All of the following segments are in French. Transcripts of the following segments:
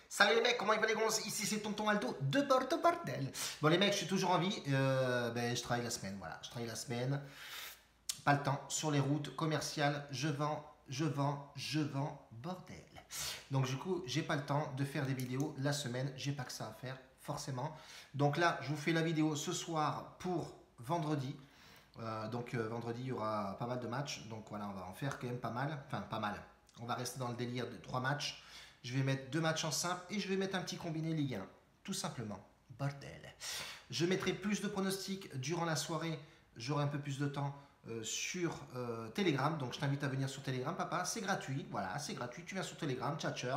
Salut les mecs, comment il va les gonzes? Ici c'est Tonton Aldo de Porto Bordel. Bon les mecs, je suis toujours en vie, je travaille la semaine, voilà, je travaille la semaine, pas le temps, sur les routes commerciales, je vends, bordel. Donc du coup, j'ai pas le temps de faire des vidéos la semaine, j'ai pas que ça à faire, forcément. Donc là, je vous fais la vidéo ce soir pour vendredi. Vendredi, il y aura pas mal de matchs. Donc voilà, on va en faire quand même pas mal. Enfin, pas mal. On va rester dans le délire de 3 matchs. Je vais mettre 2 matchs en simple et je vais mettre un petit combiné Ligue 1. Tout simplement. Bordel. Je mettrai plus de pronostics durant la soirée. J'aurai un peu plus de temps sur Telegram. Donc je t'invite à venir sur Telegram, papa. C'est gratuit. Voilà, c'est gratuit. Tu viens sur Telegram, Tchatcher.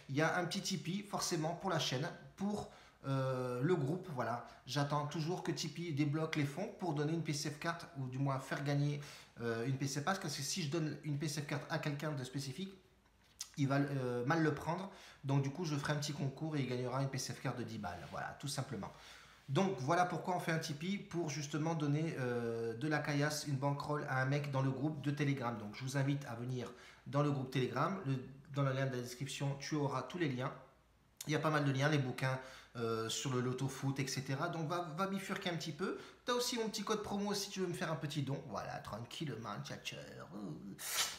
Il y a un petit Tipeee, forcément, pour la chaîne. Pour le groupe, voilà. J'attends toujours que Tipeee débloque les fonds pour donner une PCF carte ou du moins faire gagner une PCF pass. Parce que si je donne une PCF carte à quelqu'un de spécifique, il va mal le prendre. Donc du coup, je ferai un petit concours et il gagnera une PCF carte de 10 balles. Voilà, tout simplement. Donc voilà pourquoi on fait un Tipeee pour justement donner de la caillasse, une bankroll à un mec dans le groupe de Telegram. Donc je vous invite à venir dans le groupe Telegram. Dans le lien de la description, tu auras tous les liens. Il y a pas mal de liens, les bouquins sur le loto foot, etc. Donc va bifurquer un petit peu. Tu as aussi mon petit code promo si tu veux me faire un petit don. Voilà, tranquillement, tchatcher.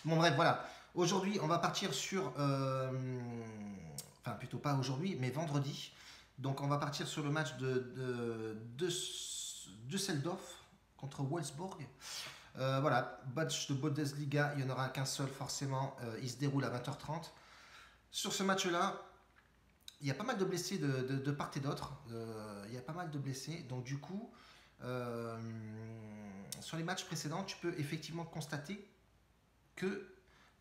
Bon bref, voilà. Aujourd'hui, on va partir sur... enfin, plutôt pas aujourd'hui, mais vendredi. Donc on va partir sur le match de Düsseldorf contre Wolfsburg. Voilà, match de Bundesliga, il n'y en aura qu'un seul forcément. Il se déroule à 20h30. Sur ce match-là, il y a pas mal de blessés de part et d'autre. Il y a pas mal de blessés. Donc du coup, euh, sur les matchs précédents, tu peux effectivement constater que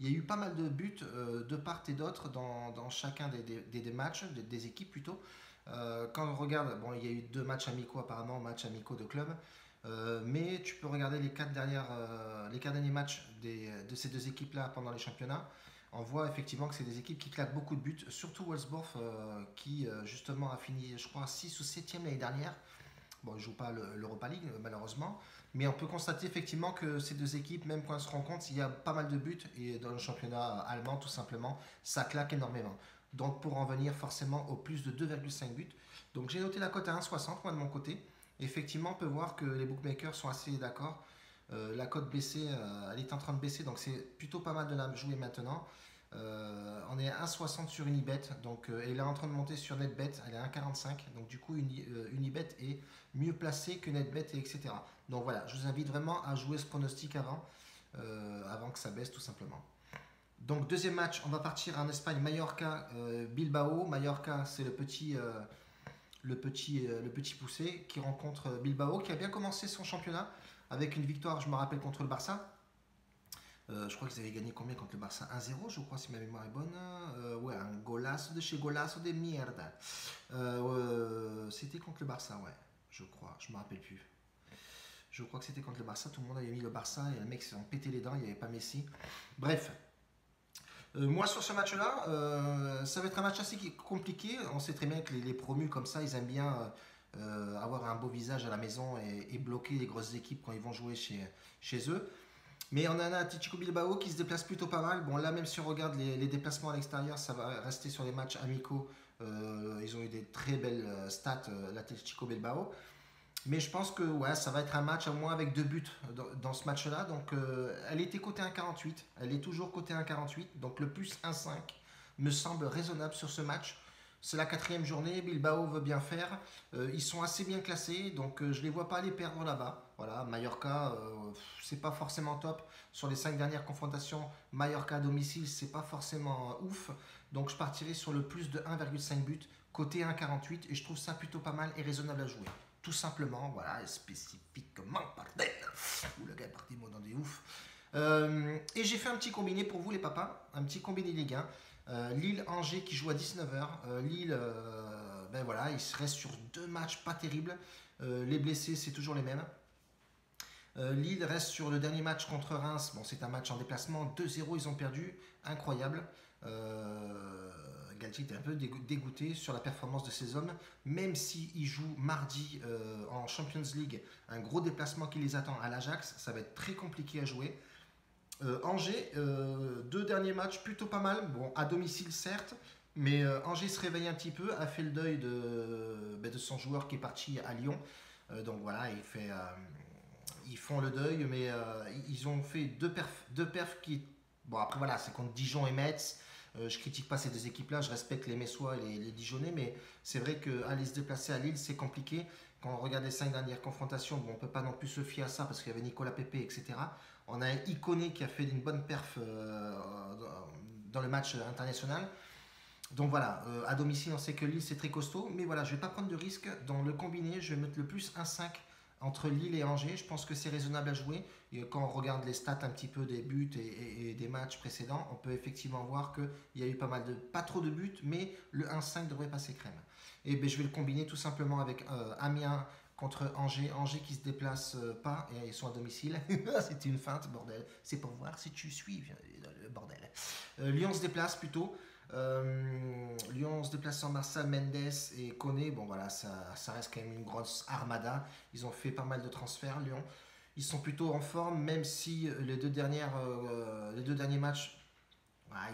il y a eu pas mal de buts de part et d'autre dans chacun des matchs, des équipes plutôt. Quand on regarde, bon, il y a eu 2 matchs amicaux apparemment, matchs amicaux de club. Mais tu peux regarder les 4 derniers matchs de ces 2 équipes-là pendant les championnats. On voit effectivement que c'est des équipes qui claquent beaucoup de buts, surtout Wolfsburg qui justement a fini, je crois, 6 ou 7e l'année dernière. Bon, ils ne jouent pas l'Europa League malheureusement, mais on peut constater effectivement que ces 2 équipes, même quand elles se rencontrent, il y a pas mal de buts et dans le championnat allemand tout simplement, ça claque énormément. Donc pour en venir forcément au plus de 2,5 buts. Donc j'ai noté la cote à 1,60 moi de mon côté. Effectivement, on peut voir que les bookmakers sont assez d'accord. La cote baissée, elle est en train de baisser, donc c'est plutôt pas mal de la jouer maintenant. On est à 1,60 sur Unibet, donc elle est en train de monter sur NetBet, elle est à 1,45, donc du coup Unibet est mieux placé que NetBet et etc. Donc voilà, je vous invite vraiment à jouer ce pronostic avant que ça baisse tout simplement. Donc deuxième match, on va partir en Espagne, Mallorca, Bilbao. Mallorca, c'est le petit poussé qui rencontre Bilbao, qui a bien commencé son championnat avec une victoire, je me rappelle, contre le Barça. Je crois qu'ils avaient gagné combien contre le Barça? 1-0, je crois, si ma mémoire est bonne. Ouais, un golazo de chez golazo de mierda. C'était contre le Barça, ouais, je crois, je me rappelle plus. Je crois que c'était contre le Barça, tout le monde avait mis le Barça et le mec s'est pété les dents, il n'y avait pas Messi. Bref, moi sur ce match-là, ça va être un match assez compliqué. On sait très bien que les promus comme ça, ils aiment bien avoir un beau visage à la maison et bloquer les grosses équipes quand ils vont jouer chez eux. Mais on a un Atletico Bilbao qui se déplace plutôt pas mal. Bon, là, même si on regarde les déplacements à l'extérieur, ça va rester sur les matchs amicaux. Ils ont eu des très belles stats, l'Atletico Bilbao. Mais je pense que ouais, ça va être un match à moins avec 2 buts dans ce match-là. Donc, elle était cotée 1,48. Elle est toujours cotée 1,48. Donc, le plus 1,5 me semble raisonnable sur ce match. C'est la 4e journée, Bilbao veut bien faire. Ils sont assez bien classés, donc je ne les vois pas aller perdre là-bas. Voilà, Mallorca, c'est pas forcément top. Sur les 5 dernières confrontations, Mallorca à domicile, c'est pas forcément ouf. Donc je partirai sur le plus de 1,5 but, côté 1,48, et je trouve ça plutôt pas mal et raisonnable à jouer. Tout simplement, voilà, spécifiquement, bordel. Ouh, le gars est parti moi dans des ouf. Et j'ai fait un petit combiné pour vous les papas, un petit combiné Ligue 1. Lille-Angers qui joue à 19h. Lille, ben voilà, il se reste sur 2 matchs pas terribles. Les blessés, c'est toujours les mêmes. Lille reste sur le dernier match contre Reims. Bon, c'est un match en déplacement. 2-0, ils ont perdu. Incroyable. Galtier était un peu dégoûté sur la performance de ses hommes, même s'ils jouent mardi en Champions League, un gros déplacement qui les attend à l'Ajax, ça va être très compliqué à jouer. Angers, 2 derniers matchs plutôt pas mal, bon à domicile certes, Mais Angers se réveille un petit peu, a fait le deuil de son joueur qui est parti à Lyon. Donc voilà, ils font le deuil, mais ils ont fait deux perfs qui... Bon, après voilà, c'est contre Dijon et Metz. Je critique pas ces deux équipes-là, je respecte les Messois et les Dijonnais, mais c'est vrai qu'aller se déplacer à Lille, c'est compliqué. Quand on regarde les 5 dernières confrontations, bon, on peut pas non plus se fier à ça parce qu'il y avait Nicolas Pepe, etc. On a un Iconé qui a fait une bonne perf dans le match international. Donc voilà, à domicile, on sait que Lille c'est très costaud, mais voilà, je ne vais pas prendre de risque. Dans le combiné, je vais mettre le plus 1,5 entre Lille et Angers. Je pense que c'est raisonnable à jouer. Et quand on regarde les stats un petit peu des buts et des matchs précédents, on peut effectivement voir qu'il y a eu pas trop de buts, mais le 1,5 devrait passer crème. Et ben, je vais le combiner tout simplement avec Amiens contre Angers. Angers qui se déplace pas, et ils sont à domicile. C'était une feinte, bordel. C'est pour voir si tu suis, le bordel. Lyon se déplace plutôt. Lyon se déplace sans Marcel Mendes et Koné. Bon voilà, ça reste quand même une grosse armada. Ils ont fait pas mal de transferts, Lyon. Ils sont plutôt en forme, même si les deux derniers matchs,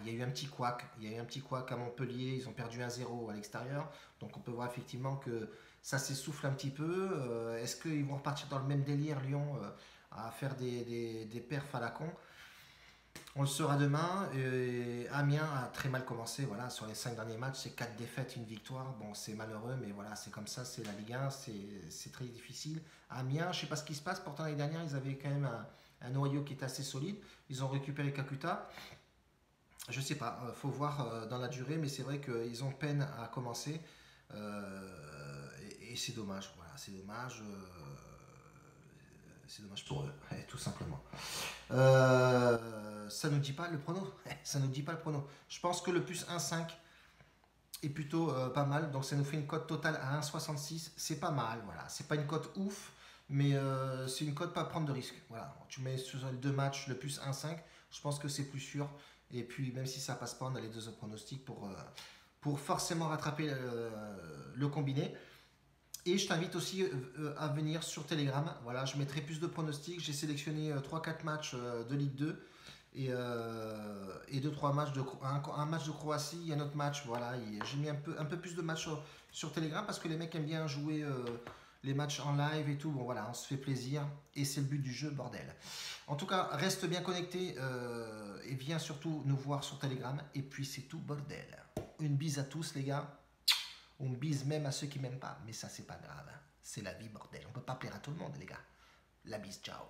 il y a eu un petit couac. Il y a eu un petit couac à Montpellier. Ils ont perdu 1-0 à l'extérieur. Donc on peut voir effectivement que ça s'essouffle un petit peu. Est-ce qu'ils vont repartir dans le même délire, Lyon, à faire des perfs à la con? On le saura demain. Amiens a très mal commencé. Voilà, sur les 5 derniers matchs, c'est 4 défaites, une victoire. Bon, c'est malheureux, mais voilà, c'est comme ça, c'est la Ligue 1, c'est très difficile. Amiens, je ne sais pas ce qui se passe. Pourtant, l'année dernière, ils avaient quand même un noyau qui était assez solide. Ils ont récupéré Kakuta. Je ne sais pas, faut voir dans la durée, mais c'est vrai qu'ils ont peine à commencer. Et c'est dommage. Voilà, c'est dommage. C'est dommage pour eux, tout simplement. Ça nous dit pas le prono. Ça nous dit pas le prono. Je pense que le plus 1,5 est plutôt pas mal. Donc ça nous fait une cote totale à 1,66. C'est pas mal. Voilà. C'est pas une cote ouf, mais c'est une cote pas à prendre de risque. Voilà. Tu mets sur les deux matchs le plus 1,5. Je pense que c'est plus sûr. Et puis même si ça passe pas, on a les deux autres pronostics pour forcément rattraper le combiné. Et je t'invite aussi à venir sur Telegram. Voilà, je mettrai plus de pronostics. J'ai sélectionné 3-4 matchs de Ligue 2 et 2-3 matchs un match de Croatie et un autre match. Voilà, j'ai mis un peu plus de matchs sur Telegram parce que les mecs aiment bien jouer les matchs en live et tout. Bon voilà, on se fait plaisir et c'est le but du jeu, bordel. En tout cas, reste bien connecté et viens surtout nous voir sur Telegram. Et puis c'est tout, bordel. Une bise à tous les gars. On bise même à ceux qui m'aiment pas, mais ça c'est pas grave. Hein. C'est la vie, bordel. On peut pas plaire à tout le monde, les gars. La bise, ciao.